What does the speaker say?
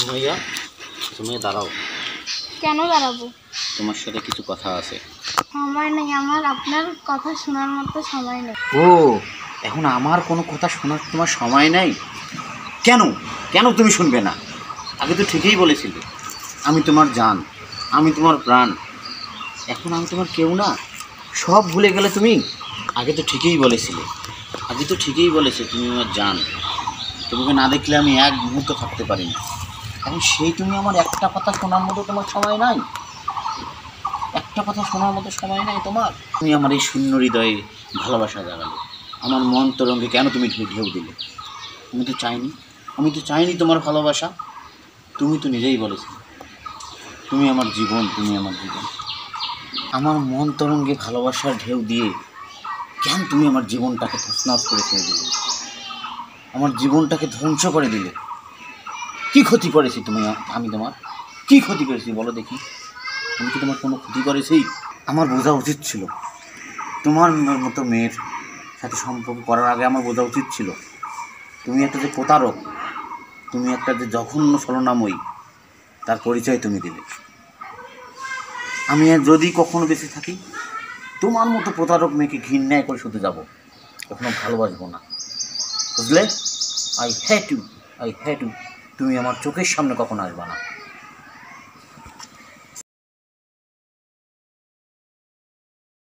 সুমাইয়া, সুমাইয়া দাঁড়াও। কেন দাঁড়াবো? তোমার সাথে কিছু কথা আছে। সময় নেই আমার, আপনার কথা শোনার মতো সময় নেই। ও, এখন আমার কোনো কথা শোনার তোমার সময় নেই? কেন কেন তুমি শুনবে না? আগে তো ঠিকই বলেছিলে আমি তোমার জান, আমি তোমার প্রাণ। এখন আমি তোমার কেউ না, সব ভুলে গেলে তুমি? আগে তো ঠিকই বলেছিলে, আগে তো ঠিকই বলেছে তুমি আমার জান। তোমাকে না দেখলে আমি এক মুহূর্ত থাকতে পারি না। এখন সেই তুমি আমার একটা কথা শোনার মতো তোমার সময় নাই? একটা কথা শোনার মতো সময় নাই তোমার? তুমি আমার এই শূন্য হৃদয়ে ভালোবাসা জাগালে, আমার মন তরঙ্গে কেন তুমি ঢেউ দিলে? আমি তো চাইনি, আমি তো চাইনি তোমার ভালোবাসা। তুমি তো নিজেই বলেছিলে তুমি আমার জীবন, তুমি আমার জীবন। আমার মন তরঙ্গে ভালোবাসার ঢেউ দিয়ে কেন তুমি আমার জীবনটাকে তছনছ করে ছেড়ে দিলে? আমার জীবনটাকে ধ্বংস করে দিলে। কি ক্ষতি করেছি তুমি? আমি তোমার কি ক্ষতি করেছি বলো দেখি? আমি কি তোমার কোনো ক্ষতি করেছি? আমার বোঝা উচিত ছিল, তোমার মতো মেয়ের সাথে সম্পর্ক করার আগে আমার বোঝা উচিত ছিল তুমি একটা যে প্রতারক, তুমি একটা যে জঘন্য ছলনাময়ী, তার পরিচয় তুমি দিলে। আমি যদি কখনো বেঁচে থাকি তোমার মতো প্রতারক মেয়েকে ঘৃণায় করে শুধু যাব, কখনো ভালোবাসবো না, বুঝলে? I hate you, I hate you. তুমি আমার চোখের সামনে কখনো আসবে না।